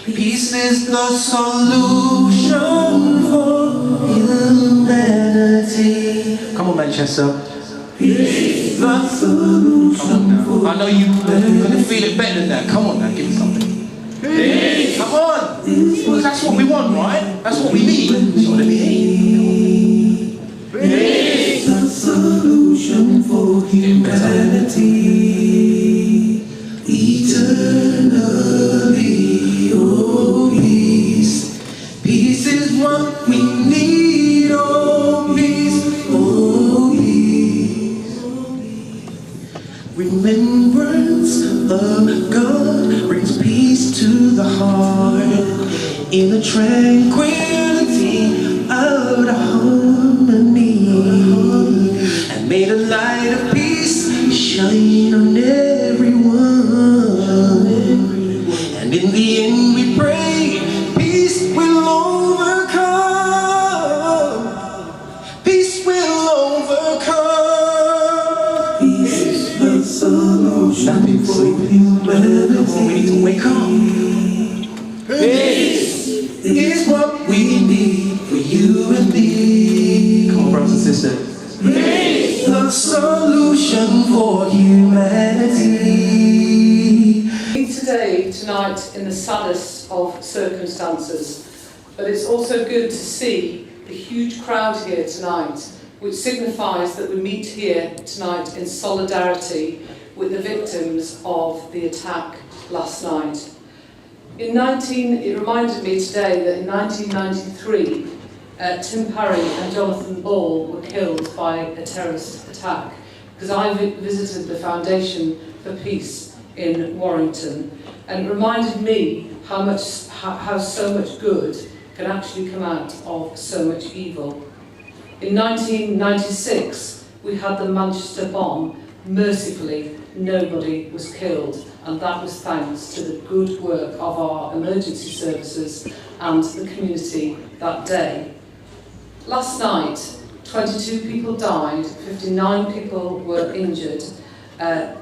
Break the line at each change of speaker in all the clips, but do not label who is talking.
Peace is the solution for humanity. Come on, Manchester. Peace, the solution for I know you're gonna feel it better than that. Come on now, give me something. Peace. Come on. Because that's what we want, right? That's what we need. So let me hear you. Peace, the solution for humanity. Eternally, oh peace. Peace is what we need, oh peace, oh peace. Remembrance of God brings peace to the heart. In the tranquility of the harmony. And may the light of peace shine on everyone. And in the end we pray, peace will overcome. Peace will overcome. Peace is the solution for humanity. We need to wake up. Peace is what we need for you and me. Come on, brothers and sisters. Peace, the solution for humanity.
Tonight in the saddest of circumstances, but it's also good to see the huge crowd here tonight, which signifies that we meet here tonight in solidarity with the victims of the attack last night. It reminded me today that in 1993, Tim Parry and Jonathan Ball were killed by a terrorist attack, because I visited the Foundation for Peace in Warrington, and it reminded me how so much good can actually come out of so much evil. In 1996, we had the Manchester bomb. Mercifully, nobody was killed, and that was thanks to the good work of our emergency services and the community that day. Last night, 22 people died, 59 people were injured,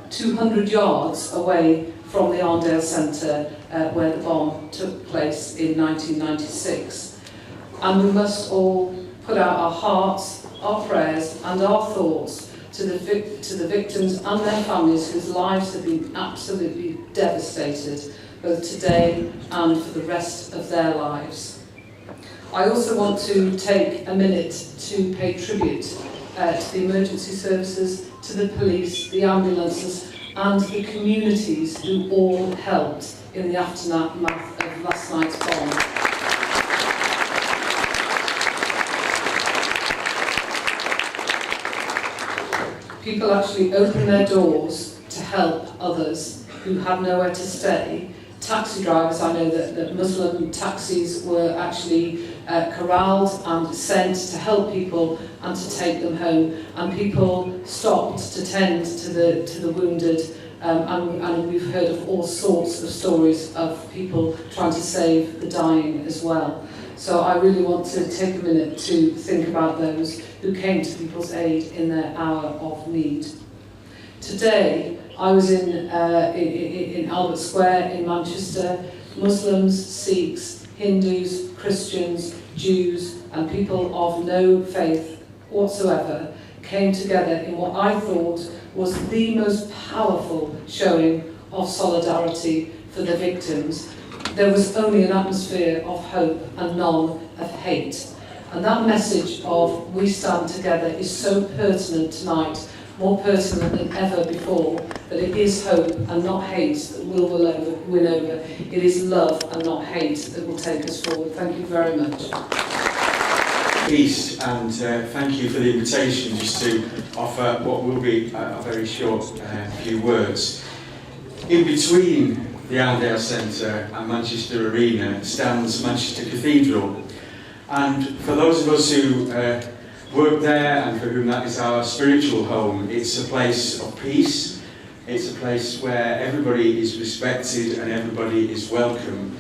200 yards away from the Arndale Centre where the bomb took place in 1996. And we must all put out our hearts, our prayers and our thoughts to the victims and their families whose lives have been absolutely devastated, both today and for the rest of their lives. I also want to take a minute to pay tribute to the emergency services, to the police, the ambulances and the communities who all helped in the aftermath of last night's bomb. People actually opened their doors to help others who had nowhere to stay. Taxi drivers, I know that Muslim taxis were actually corralled and sent to help people and to take them home, and people stopped to tend to the wounded, and we've heard of all sorts of stories of people trying to save the dying as well. So I really want to take a minute to think about those who came to people's aid in their hour of need. Today, I was in Albert Square in Manchester. Muslims, Sikhs, Hindus, Christians, Jews, and people of no faith whatsoever came together in what I thought was the most powerful showing of solidarity for the victims. There was only an atmosphere of hope and none of hate. And that message of we stand together is so pertinent tonight, more pertinent than ever before, that it is hope and not hate that will win over. It is love and not hate that will take us forward. Thank you very much.
Peace, and thank you for the invitation just to offer what will be a very short few words. In between the Arndale Centre and Manchester Arena stands Manchester Cathedral, and for those of us who work there and for whom that is our spiritual home, it's a place of peace. It's a place where everybody is respected and everybody is welcome.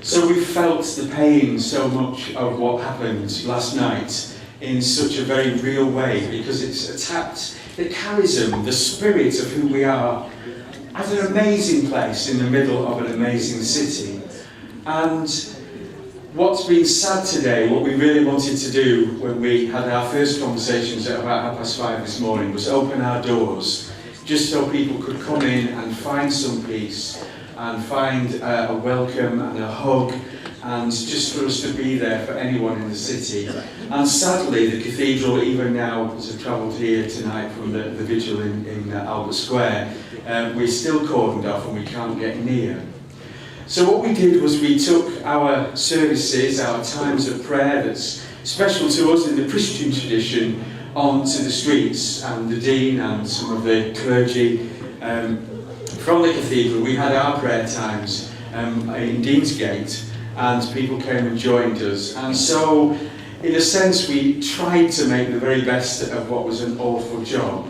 So we felt the pain so much of what happened last night in such a very real way, because it's attacked the charism, the spirit of who we are as an amazing place in the middle of an amazing city. And what's been sad today, what we really wanted to do when we had our first conversations at about 5:30 this morning, was open our doors just so people could come in and find some peace and find a welcome and a hug, and just for us to be there for anyone in the city. And sadly, the cathedral, even now, as I've travelled here tonight from the Vigil in Albert Square, we're still cordoned off and we can't get near. So what we did was we took our services, our times of prayer that's special to us in the Christian tradition, onto the streets, and the Dean and some of the clergy from the cathedral. We had our prayer times in Deansgate, and people came and joined us. And so, in a sense, we tried to make the very best of what was an awful job.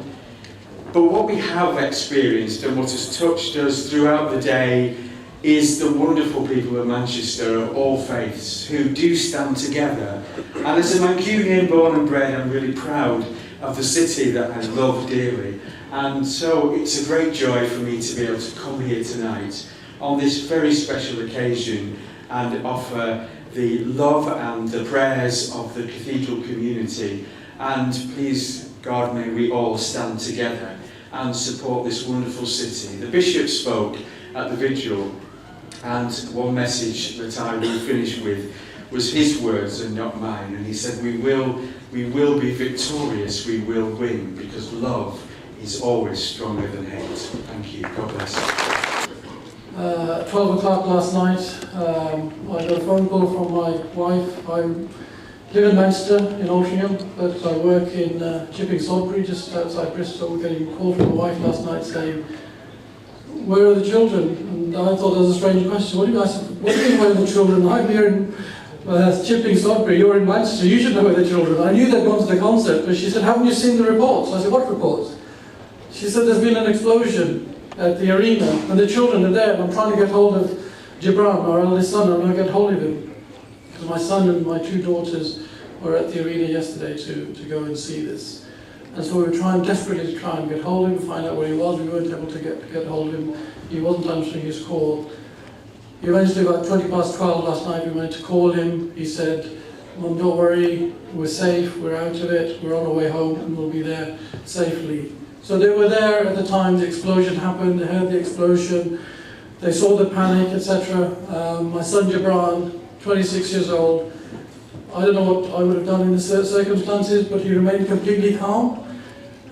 But what we have experienced and what has touched us throughout the day is the wonderful people of Manchester of all faiths who do stand together. And as a Mancunian born and bred, I'm really proud of the city that I love dearly. And so it's a great joy for me to be able to come here tonight on this very special occasion and offer the love and the prayers of the cathedral community. And please, God, may we all stand together and support this wonderful city. The Bishop spoke at the Vigil, and one message that I will finish with was his words and not mine. And he said, we will be victorious, we will win, because love is always stronger than hate. Thank you. God bless.
12 o'clock last night, I got a phone call from my wife. I live in Manchester, in Altrincham, but I work in Chipping Salisbury, just outside Bristol. Getting a call from my wife last night saying, where are the children? And I thought that was a strange question. What do you mean, where are the children? I'm here in Chipping Salisbury, you're in Manchester, you should know where the children are. I knew they'd gone to the concert, but she said, haven't you seen the reports? I said, what reports? She said, there's been an explosion at the arena, and the children are there, and I'm trying to get hold of Gibran, our eldest son, and I'm going to get hold of him. Because my son and my two daughters were at the arena yesterday to go and see this. And so we were trying desperately to try and get hold of him, find out where he was. We weren't able to get hold of him. He wasn't answering his call. Eventually, about 12:20 last night, we went to call him. He said, Mum, don't worry, we're safe, we're out of it, we're on our way home, and we'll be there safely. So they were there at the time the explosion happened. They heard the explosion, they saw the panic, etc. My son Gibran, 26 years old, I don't know what I would have done in the circumstances, but he remained completely calm.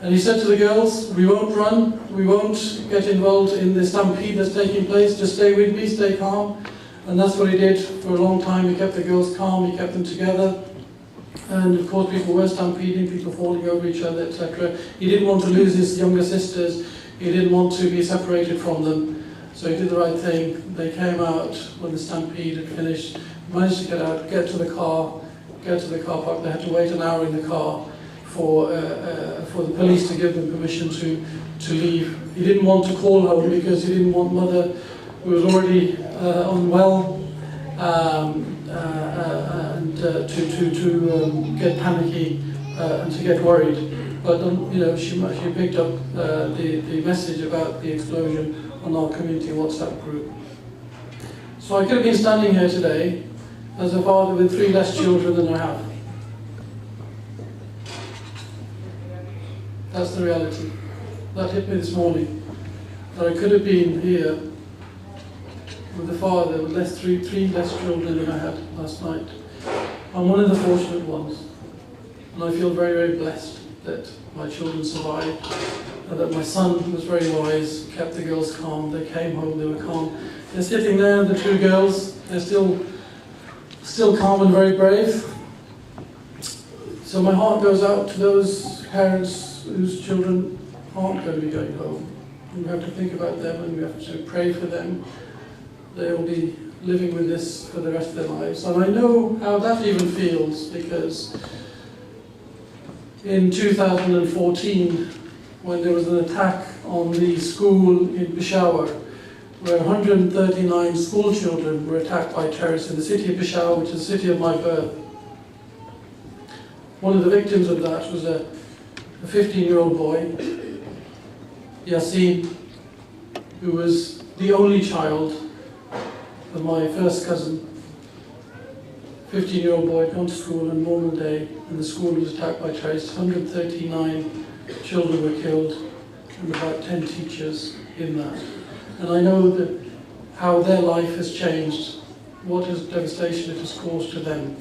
And he said to the girls, we won't run, we won't get involved in the stampede that's taking place, just stay with me, stay calm. And that's what he did for a long time. He kept the girls calm, he kept them together. And of course people were stampeding, people falling over each other, etc. He didn't want to lose his younger sisters, he didn't want to be separated from them. So he did the right thing. They came out when the stampede had finished, managed to get out, get to the car park. They had to wait an hour in the car for the police to give them permission to leave. He didn't want to call home because he didn't want Mother, who was already unwell, and to get panicky and to get worried. But she picked up the message about the explosion on our community WhatsApp group. So I could have been standing here today as a father with 3 less children than I have. That's the reality. That hit me this morning. That I could have been here with a father with 3 less children than I had last night. I'm one of the fortunate ones. And I feel very, very blessed that my children survived, and that my son was very wise, kept the girls calm. They came home, they were calm. They're sitting there, the 2 girls, they're still calm and very brave. So my heart goes out to those parents whose children aren't going to be going home. We have to think about them and we have to pray for them. They will be living with this for the rest of their lives. And I know how that even feels, because in 2014, when there was an attack on the school in Peshawar, where 139 school children were attacked by terrorists in the city of Peshawar, which is the city of my birth. One of the victims of that was a 15-year-old boy, Yasin, who was the only child of my first cousin. 15-year-old boy had gone to school on a normal day, and the school was attacked by terrorists. 139 children were killed, and about 10 teachers in that. And I know that how their life has changed, what devastation it has caused to them.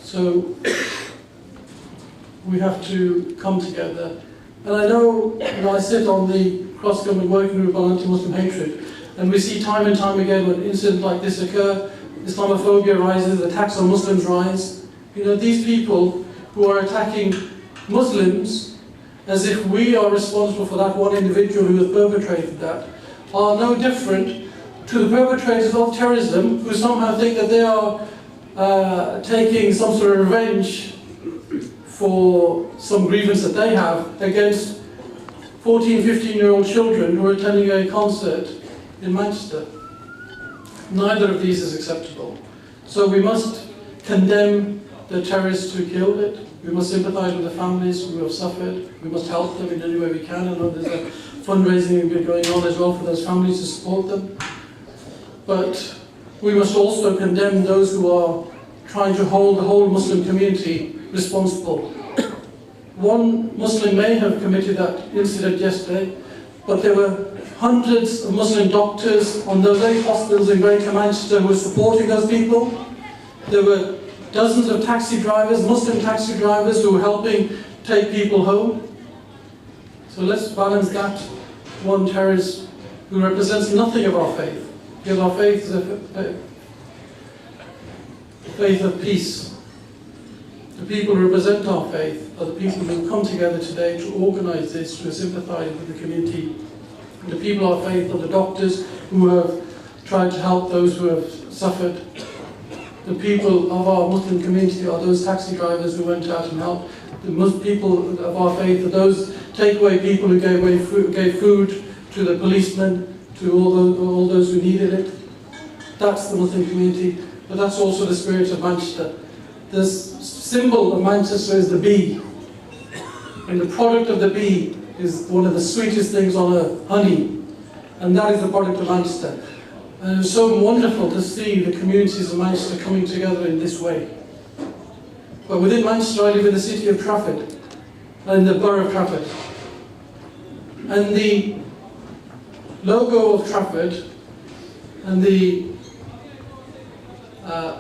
So we have to come together. And I know, I sit on the cross-government working group on anti-Muslim hatred, and we see time and time again when incidents like this occur, Islamophobia rises, attacks on Muslims rise. These people who are attacking Muslims as if we are responsible for that one individual who has perpetrated that, are no different to the perpetrators of terrorism who somehow think that they are taking some sort of revenge for some grievance that they have against 14, 15-year-old children who are attending a concert in Manchester. Neither of these is acceptable. So we must condemn the terrorists who killed it. We must sympathise with the families who have suffered. We must help them in any way we can. I know there's a fundraising going on as well for those families to support them. But we must also condemn those who are trying to hold the whole Muslim community responsible. One Muslim may have committed that incident yesterday, but there were hundreds of Muslim doctors on those 8 hospitals in Greater Manchester who were supporting those people. There were dozens of taxi drivers, Muslim taxi drivers, who were helping take people home. So let's balance that one terrorist who represents nothing of our faith, because our faith is a faith of peace. The people who represent our faith are the people who come together today to organise this, to sympathise with the community. The people of our faith are the doctors who have tried to help those who have suffered. The people of our Muslim community are those taxi drivers who went out and helped. The people of our faith are those takeaway people who gave food to the policemen, to all those who needed it. That's the Muslim community, but that's also the spirit of Manchester. The symbol of Manchester is the bee, and the product of the bee is one of the sweetest things on earth, honey, and that is the product of Manchester. And it was so wonderful to see the communities of Manchester coming together in this way. But within Manchester, I live in the city of Trafford, in the borough of Trafford. And the logo of Trafford and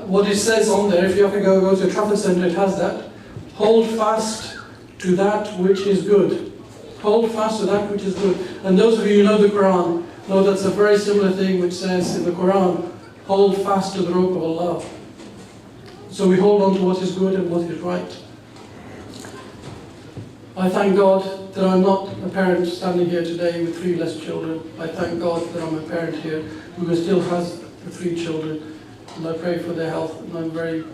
what it says on there, if you have to go to a Trafford Centre, it has that. Hold fast to that which is good. Hold fast to that which is good. And those of you who know the Quran know that's a very similar thing which says in the Quran, hold fast to the rope of Allah. So we hold on to what is good and what is right. I thank God that I'm not a parent standing here today with 3 less children. I thank God that I'm a parent here who still has the 3 children. And I pray for their health. And I'm very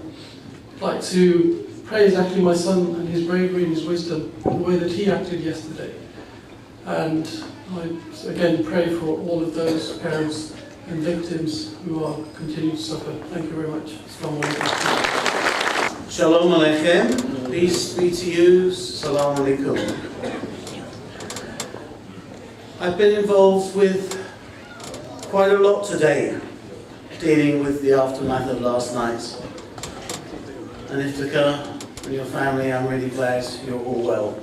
like to praise actually my son and his bravery and his wisdom, the way that he acted yesterday. And I again pray for all of those parents and victims who are continuing to suffer. Thank you very much.
Shalom Aleichem. Peace be to you. Salam Alaikum. I've been involved with quite a lot today, dealing with the aftermath of last night. And Iftikhar and your family, I'm really glad you're all well.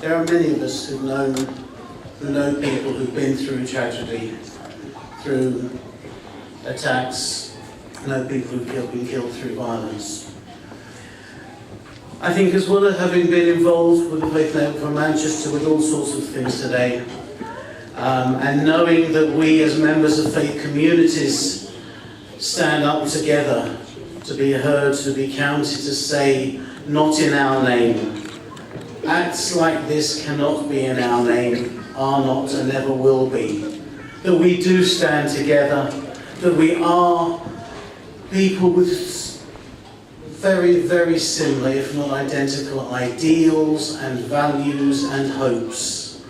There are many of us who know people who've been through tragedy, through attacks, know people who've been killed through violence. I think as well as having been involved with the Faith Network for Manchester with all sorts of things today, and knowing that we as members of faith communities stand up together to be heard, to be counted, to say, not in our name. Acts like this cannot be in our name, are not and never will be. That we do stand together, that we are people with very, very similar, if not identical, ideals and values and hopes.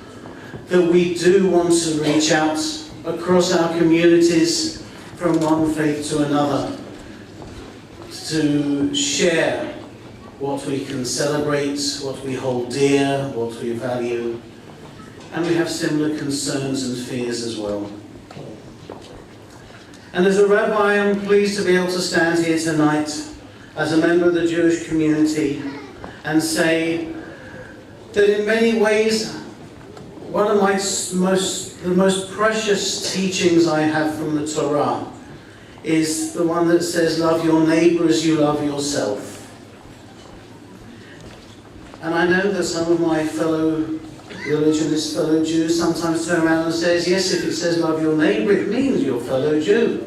That we do want to reach out across our communities from one faith to another, to share what we can celebrate, what we hold dear, what we value, and we have similar concerns and fears as well. And as a rabbi, I'm pleased to be able to stand here tonight as a member of the Jewish community and say that in many ways, one of the most precious teachings I have from the Torah is the one that says, love your neighbor as you love yourself. And I know that some of my fellow religionists, fellow Jews, sometimes turn around and says, yes, if it says love your neighbor, it means your fellow Jew.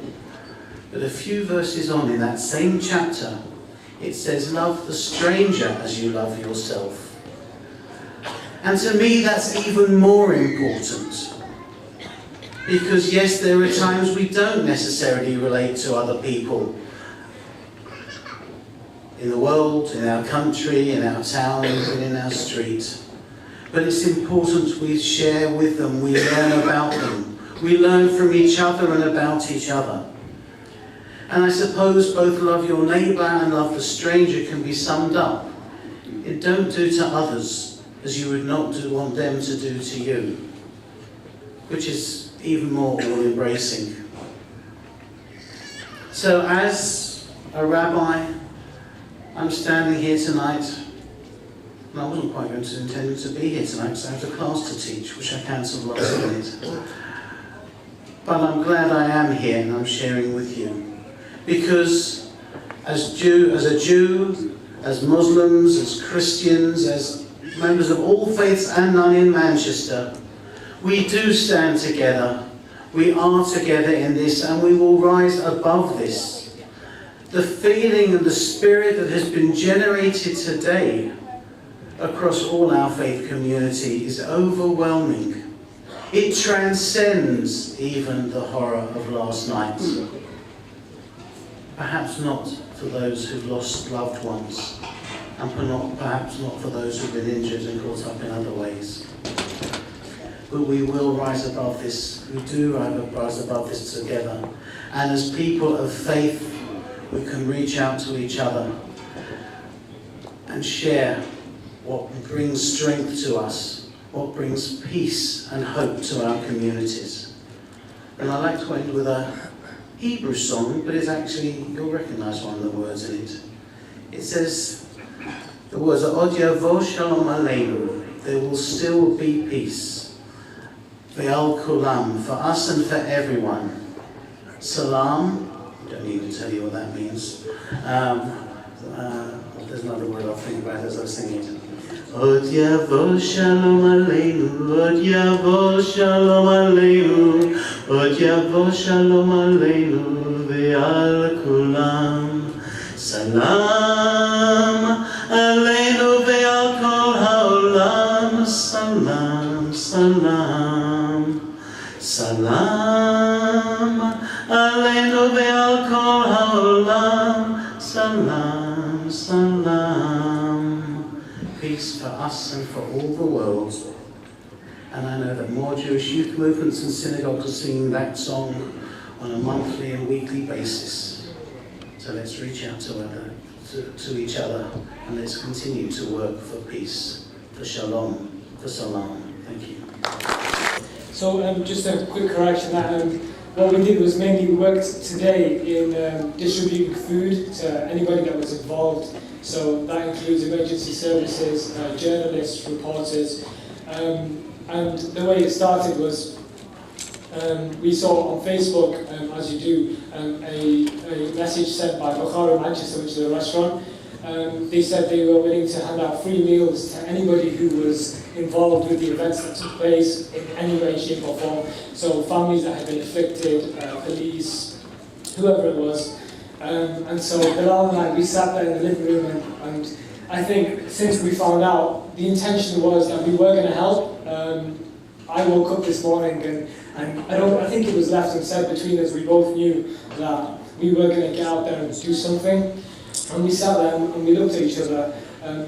But a few verses on in that same chapter, it says, love the stranger as you love yourself. And to me, that's even more important. Because yes, there are times we don't necessarily relate to other people. In the world, in our country, in our town, and in our street. But it's important we share with them, we learn about them. We learn from each other and about each other. And I suppose both love your neighbour and love the stranger can be summed up in don't do to others as you would not want them to do to you, which is even more all-embracing. So as a rabbi, I'm standing here tonight, and I wasn't quite going to intend to be here tonight because I have a class to teach, which I cancelled last minute. But I'm glad I am here and I'm sharing with you. Because as a Jew, as Muslims, as Christians, as members of all faiths and none in Manchester, we do stand together. We are together in this, and we will rise above this. The feeling and the spirit that has been generated today across all our faith community is overwhelming. It transcends even the horror of last night. Perhaps not for those who've lost loved ones, and perhaps not for those who've been injured and caught up in other ways. But we will rise above this. We do rise above this together. And as people of faith, we can reach out to each other and share what brings strength to us, what brings peace and hope to our communities. And I'd like to end with a Hebrew song, but it's actually, you'll recognise one of the words in it. It says, the words are, Od yavo shalom aleinu, there will still be peace. Ve'al kulam, for us and for everyone. Salam, don't need to tell you what that means. There's another word I'll think about as I sing it. Od yavo shalom aleinu, Od yavo shalom aleinu, Od yavo shalom aleinu, ve'al kulam. Salam aleinu ve'al kol ha'olam, salam, salam. Salam aleinu ve'al kol ha'olam, salam, salam. Peace for us and for all the world. And I know that more Jewish youth movements and synagogues are singing that song on a monthly and weekly basis. So let's reach out to each other and let's continue to work for peace, for shalom, for salam. Thank you.
So just a quick correction that what we did was mainly we worked today in distributing food to anybody that was involved. So that includes emergency services, journalists, reporters. And the way it started was we saw on Facebook, as you do, a message sent by Bukhara Manchester, which is a restaurant. They said they were willing to hand out free meals to anybody who was involved with the events that took place in any way, shape or form. So families that had been afflicted, police, whoever it was. And so Bilal and I, we sat there in the living room and I think since we found out, the intention was that we were going to help. I woke up this morning and I think it was left unsaid between us, we both knew that we were going to get out there and do something. And we sat there and we looked at each other.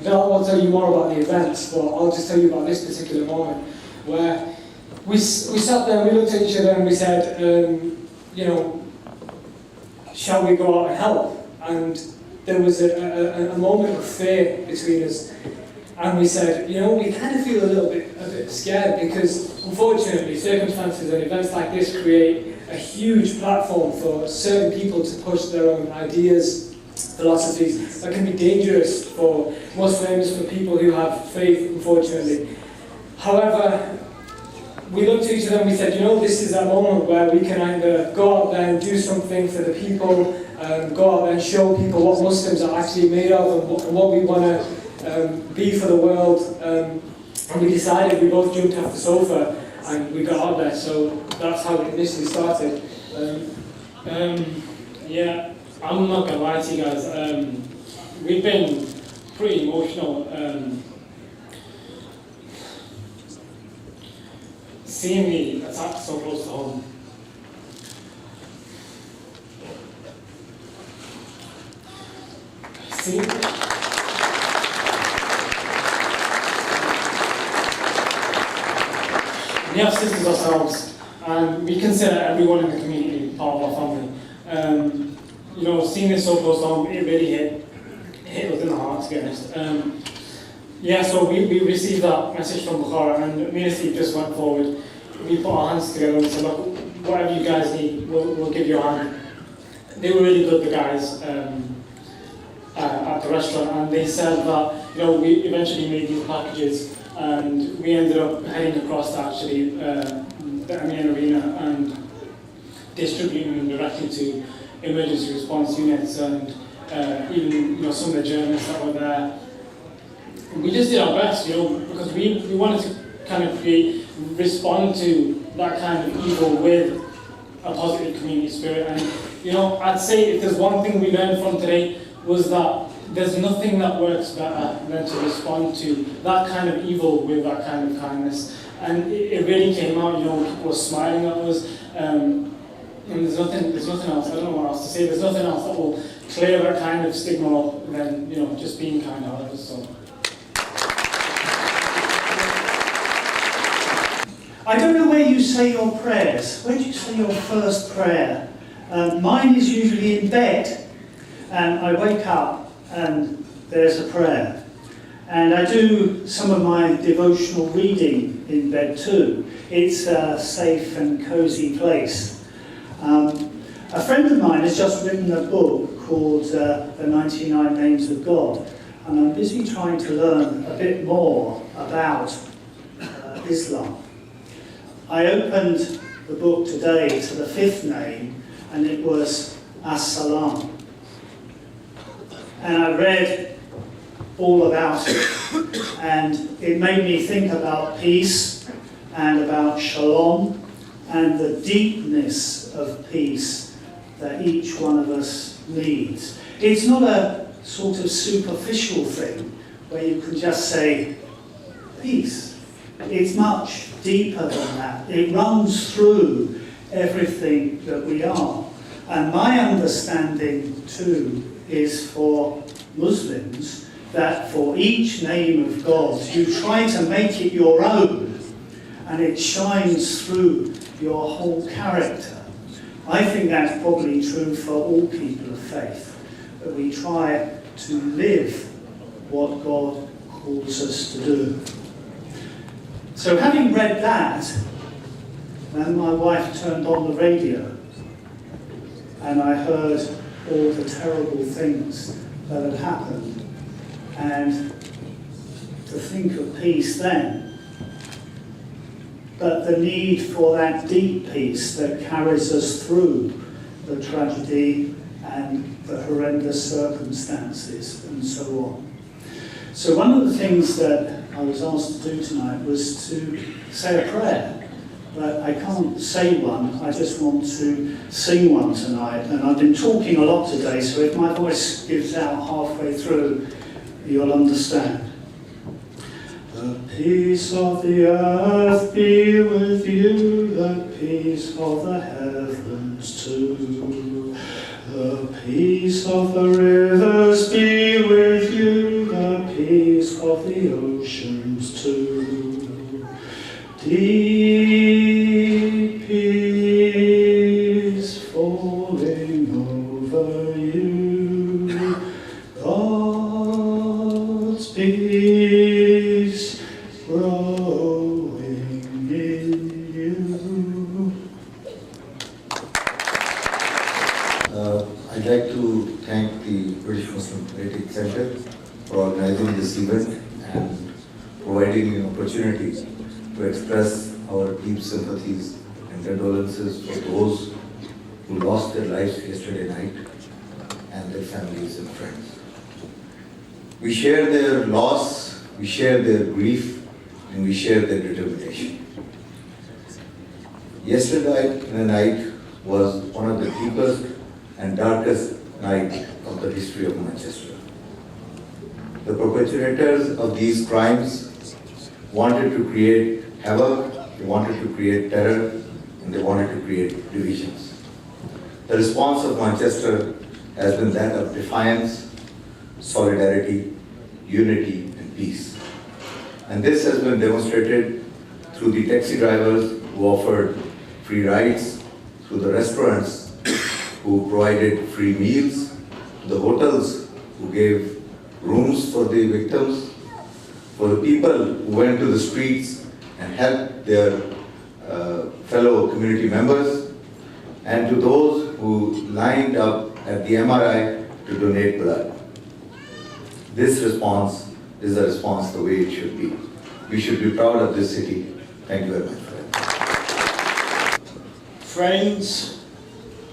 Bilal will tell you more about the events, but I'll just tell you about this particular moment where we sat there and we looked at each other and we said, you know, shall we go out and help? And there was a moment of fear between us. And we said, you know, we kind of feel a bit scared because, unfortunately, circumstances and events like this create a huge platform for certain people to push their own ideas, philosophies that can be dangerous for Muslims, for people who have faith, unfortunately. However, we looked at each other and we said, you know, this is a moment where we can either go out there and do something for the people, go out there and show people what Muslims are actually made of and what we want to be for the world. And we decided, we both jumped off the sofa and we got out there, so that's how it initially started.
Yeah, I'm not gonna lie to you guys. We've been pretty emotional. Seeing the attack so close to home. We have sisters ourselves, and we consider everyone in the community part of our family. You know, seeing this so close to home, it really hit us in the heart, to be honest. Yeah, so we received that message from Bukhara, and me and Steve just went forward. We put our hands together and said, look, whatever you guys need, we'll give you a hand. They were really good, the guys at the restaurant, and they said that, you know, we eventually made these packages, and we ended up heading across to actually the main arena and distributing them directly to emergency response units and even, you know, some of the journalists that were there. We just did our best, you know, because we wanted to kind of respond to that kind of evil with a positive community spirit. And, you know, I'd say if there's one thing we learned from today was that there's nothing that works better than to respond to that kind of evil with that kind of kindness. And it really came out, you know, people were smiling at us. And there's nothing else, I don't know what else to say, there's nothing else that will clear that kind of stigma up than, you know, just being kind to others. So.
I don't know where you say your prayers. Where do you say your first prayer? Mine is usually in bed, and I wake up and there's a prayer. And I do some of my devotional reading in bed too. It's a safe and cosy place. A friend of mine has just written a book called The 99 Names of God, and I'm busy trying to learn a bit more about Islam. I opened the book today to the 5th name, and it was As-Salam. And I read all about it, and it made me think about peace and about shalom and the deepness of peace that each one of us needs. It's not a sort of superficial thing where you can just say peace. It's much deeper than that. It runs through everything that we are. And my understanding too is for Muslims that for each name of God you try to make it your own, and it shines through your whole character. I think that's probably true for all people of faith, that we try to live what God calls us to do. So having read that, then my wife turned on the radio and I heard all the terrible things that had happened. And to think of peace then, but the need for that deep peace that carries us through the tragedy and the horrendous circumstances and so on. So one of the things that I was asked to do tonight was to say a prayer, but I can't say one, I just want to sing one tonight. And I've been talking a lot today, so if my voice gives out halfway through, you'll understand. The peace of the earth be with you, the peace of the heavens too. The peace of the rivers be with you, the peace of the oceans too. Deep peace falling over you, God's peace.
I'd like to thank the British Muslim Heritage Centre for organizing this event and providing an opportunity to express our deep sympathies and condolences for those who lost their lives yesterday night and their families and friends. We share their loss, we share their grief, and we share their determination. Yesterday night was one of the deepest and darkest night of the history of Manchester. The perpetrators of these crimes wanted to create havoc, they wanted to create terror, and they wanted to create divisions. The response of Manchester has been that of defiance, solidarity, unity, and peace. And this has been demonstrated through the taxi drivers who offered free rides, through the restaurants who provided free meals, the hotels who gave rooms for the victims, for the people who went to the streets and helped their fellow community members, and to those who lined up at the MRI to donate blood. This response is a response the way it should be. We should be proud of this city. Thank you very much for that.
Friends,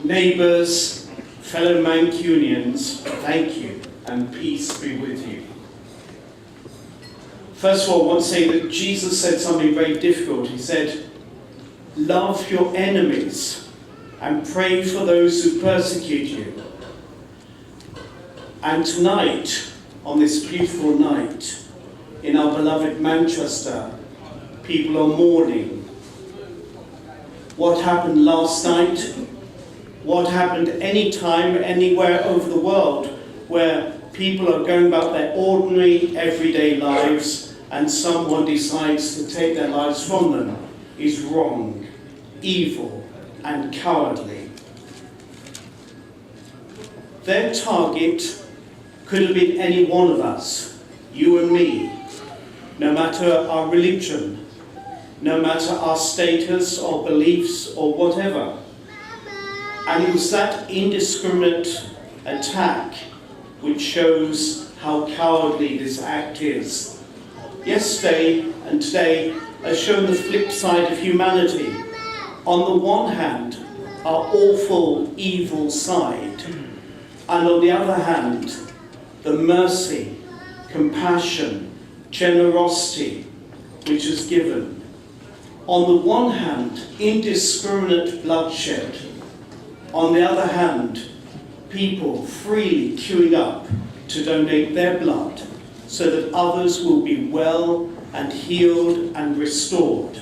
neighbours, fellow Mancunians, thank you and peace be with you. First of all, I want to say that Jesus said something very difficult. He said, love your enemies and pray for those who persecute you. And tonight, on this beautiful night, in our beloved Manchester, people are mourning. What happened last night? What happened any time, anywhere over the world, where people are going about their ordinary, everyday lives, and someone decides to take their lives from them, is wrong, evil, and cowardly. Their target could have been any one of us, you and me, no matter our religion, no matter our status or beliefs or whatever. And it was that indiscriminate attack which shows how cowardly this act is. Yesterday and today has shown the flip side of humanity. On the one hand, our awful, evil side, and on the other hand, the mercy, compassion, generosity which is given. On the one hand, indiscriminate bloodshed. On the other hand, people freely queuing up to donate their blood so that others will be well and healed and restored.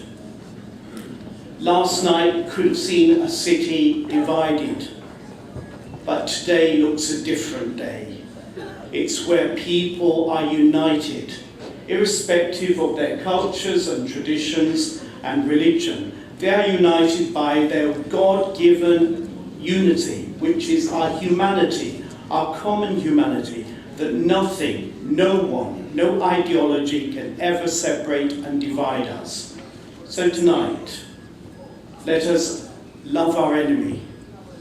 Last night could have seen a city divided, but today looks a different day. It's where people are united, irrespective of their cultures and traditions and religion. They are united by their God-given unity, which is our humanity, our common humanity, that nothing, no one, no ideology can ever separate and divide us. So tonight, let us love our enemy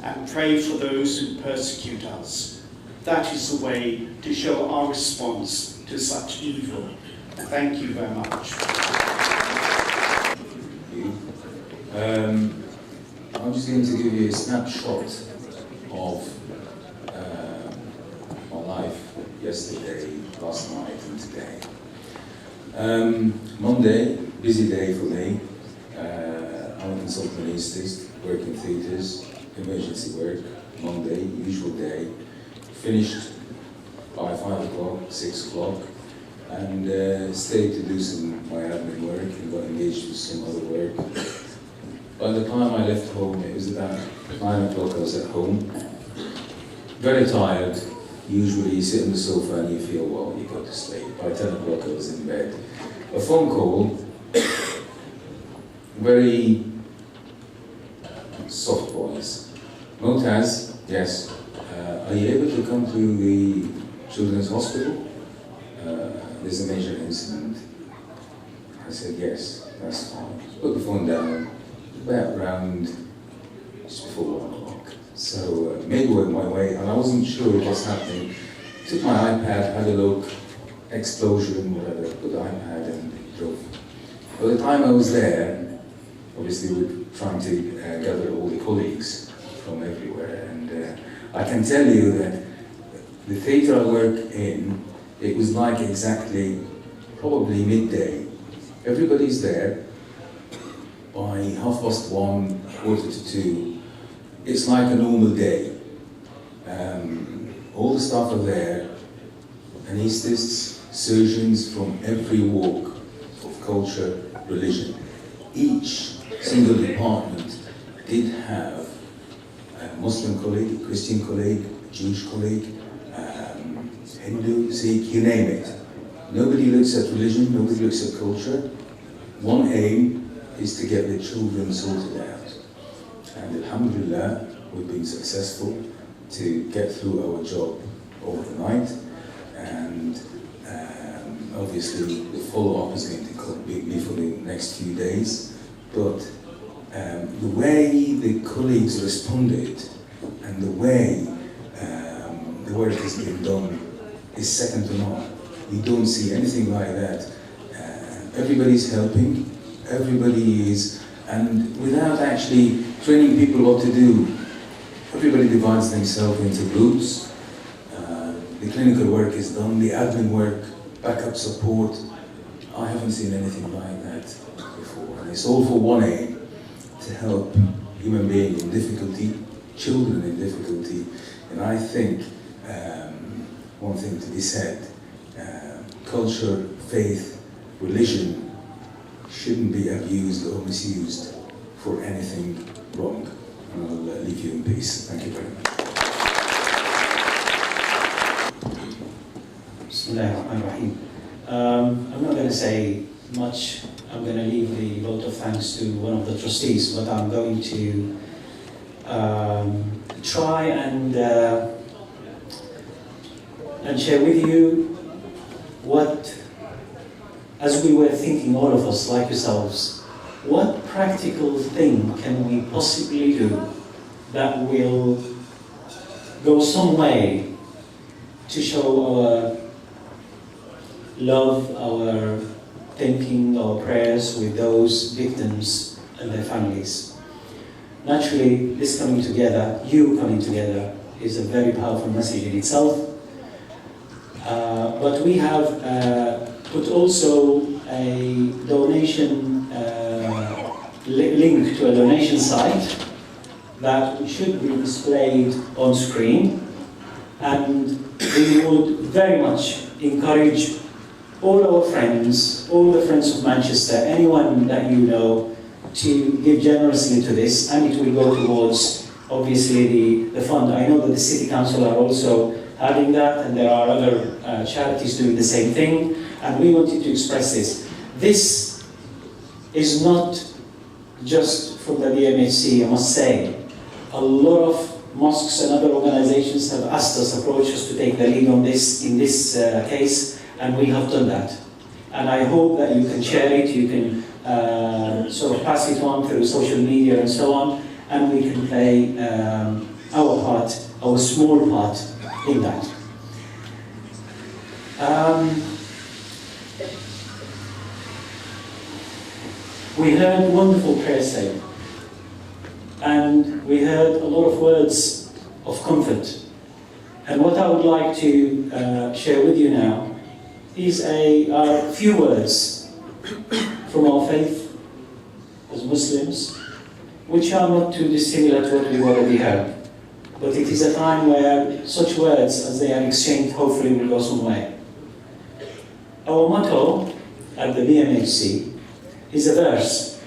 and pray for those who persecute us. That is the way to show our response to such evil. Thank you very much.
I'm just going to give you a snapshot of my life yesterday, last night and today. Monday, busy day for me. I'm a consultant anaesthetist, work in theatres, emergency work. Monday, usual day. Finished by 5 o'clock, 6 o'clock, and stayed to do some my admin work and got engaged with some other work. By the time I left home, it was about 9 o'clock. I was at home, very tired. Usually you sit on the sofa and you feel, well, you go to sleep. By 10 o'clock I was in bed. A phone call, very soft voice. Motaz, yes, are you able to come to the children's hospital? There's a major incident. I said, yes, that's fine. Just put the phone down, about around just before 1 o'clock. So maybe went my way, and I wasn't sure what was happening. Took my iPad, had a look, explosion, whatever, put the iPad and drove. By the time I was there, obviously we're trying to gather all the colleagues from everywhere, and I can tell you that the theatre I work in, it was like exactly, probably midday. Everybody's there by 1:30, 1:45. It's like a normal day. All the staff are there, anaesthetists, surgeons from every walk of culture, religion. Each single department did have a Muslim colleague, a Christian colleague, a Jewish colleague, Hindu, Sikh, you name it. Nobody looks at religion, nobody looks at culture. One aim is to get the children sorted out. And alhamdulillah, we've been successful to get through our job overnight. And obviously the follow-up is going to be for the next few days. But the way the colleagues responded and the way the work has been done is second to none. We don't see anything like that. Everybody's helping, everybody is, and without actually training people what to do, everybody divides themselves into groups. The clinical work is done, the admin work, backup support. I haven't seen anything like that before. And it's all for one aim, to help human beings in difficulty, children in difficulty. And I think one thing to be said, culture, faith, religion shouldn't be abused or misused for anything wrong. And I'll leave you in peace. Thank you very much.
Bismillahirrahmanirrahim. I'm not going to say much. I'm going to leave the vote of thanks to one of the trustees, but I'm going to try and share with you what, as we were thinking, all of us, like yourselves, what practical thing can we possibly do that will go some way to show our love, our thinking, our prayers with those victims and their families. Naturally, this coming together, you coming together, is a very powerful message in itself. But we have put also a donation link to a donation site that should be displayed on screen, and we would very much encourage all our friends, all the friends of Manchester, anyone that you know, to give generously to this, and it will go towards, obviously, the fund. I know that the City Council are also having that, and there are other charities doing the same thing, and we wanted to express this. This is not just from the BMHC, I must say. A lot of mosques and other organizations have asked us, approached us to take the lead on this, in this case, and we have done that. And I hope that you can share it, you can sort of pass it on through social media and so on, and we can play our part, our small part in that. We heard wonderful prayers said, and we heard a lot of words of comfort. And what I would like to share with you now is a few words from our faith as Muslims, which are not too dissimilar to what we already heard. But it is a time where such words, as they are exchanged, hopefully will go some way. Our motto at the BMHC is a verse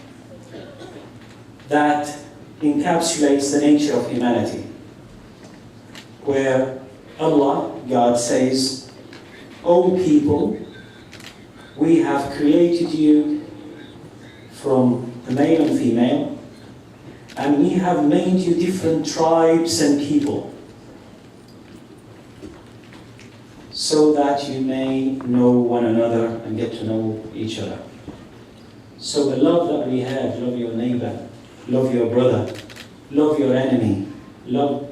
that encapsulates the nature of humanity, where Allah, God says, "O people, we have created you from a male and female, and we have made you different tribes and people, so that you may know one another and get to know each other." So the love that we have, love your neighbor, love your brother, love your enemy, Love.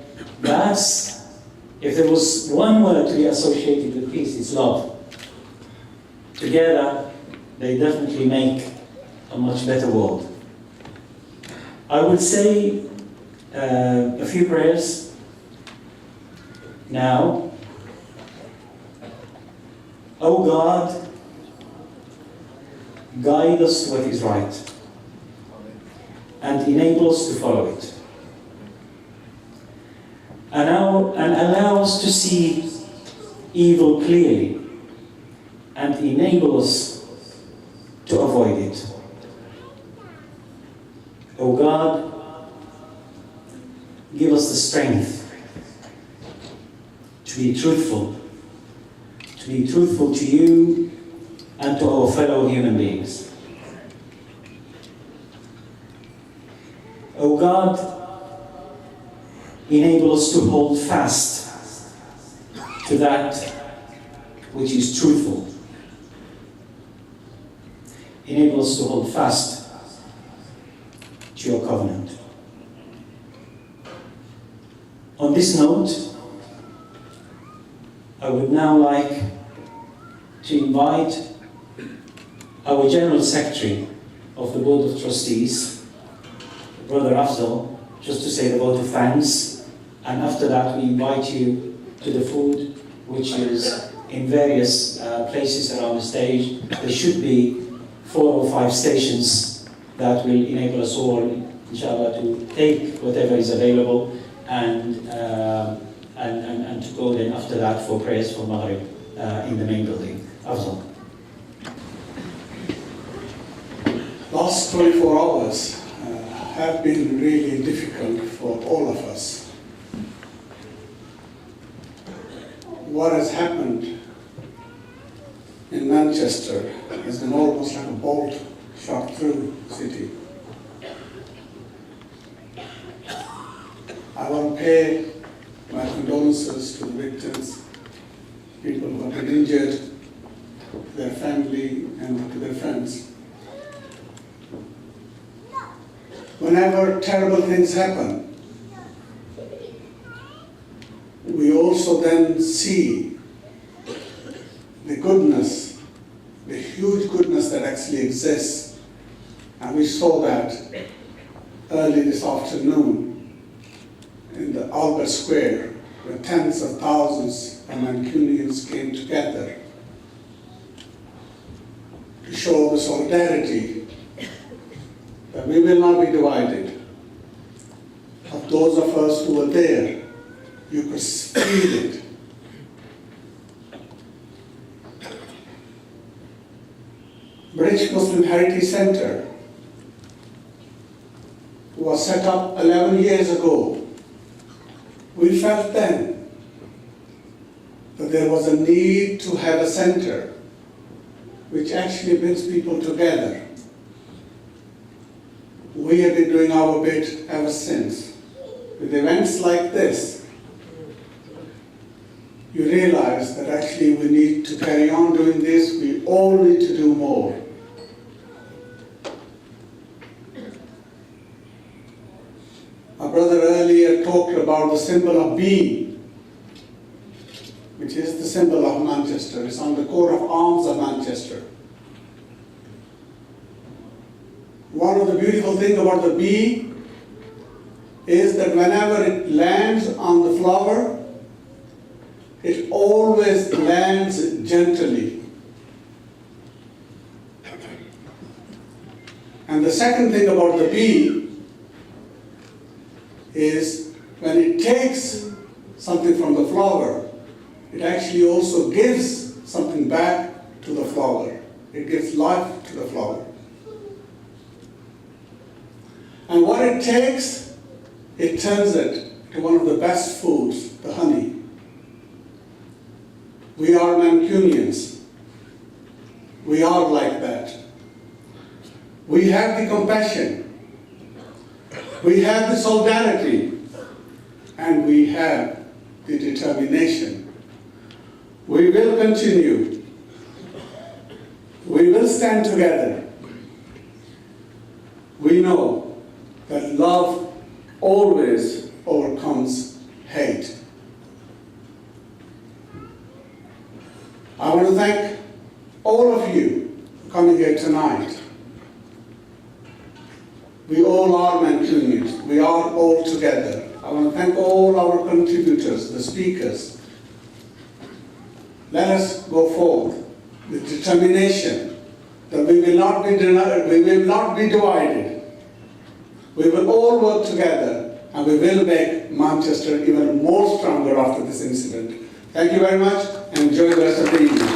If there was one word to be associated with peace, it's love. Together, they definitely make a much better world. I would say a few prayers now. Oh God, guide us to what is right and enable us to follow it. And allow us to see evil clearly and enable us to avoid it. Oh God, give us the strength to be truthful to you and to our fellow human beings. Oh God, enable us to hold fast to that which is truthful. Enable us to hold fast to your covenant. On this note, I would now like to invite our General Secretary of the Board of Trustees, Brother Afzal, just to say the vote of thanks, and after that we invite you to the food, which is in various places around the stage. There should be 4 or 5 stations that will enable us all, inshallah, to take whatever is available and to go then after that for prayers for Maghrib in the main building. Afzal.
Last 24 hours have been really difficult for all of us. What has happened in Manchester has been almost like a bolt shot through the city. I want to pay my condolences to the victims, people who have been injured, their family, and to their friends. Whenever terrible things happen, we also then see the goodness, the huge goodness that actually exists. And we saw that early this afternoon in the Albert Square, where tens of thousands of Mancunians came together to show the solidarity that we will not be divided. Of those of us who were there, you could feel it. British Muslim Heritage Centre was set up 11 years ago. We felt then that there was a need to have a centre which actually brings people together. We have been doing our bit ever since. With events like this, you realize that actually we need to carry on doing this. We all need to do more. Our brother earlier talked about the symbol of being, which is the symbol of Manchester. It's on the coat of arms of Manchester. One of the beautiful things about the bee is that whenever it lands on the flower, it always lands gently. And the second thing about the bee is when it takes something from the flower, it actually also gives something back to the flower. It gives life to the flower. And what it takes, it turns it to one of the best foods, the honey. We are Mancunians. We are like that. We have the compassion. We have the solidarity. And we have the determination. We will continue. We will stand together. We know that love always overcomes hate. I want to thank all of you for coming here tonight. We all are Mancunians. We are all together. I want to thank all our contributors, the speakers. Let us go forth with determination that we will not be divided. We will all work together and we will make Manchester even more stronger after this incident. Thank you very much and enjoy the rest of the evening.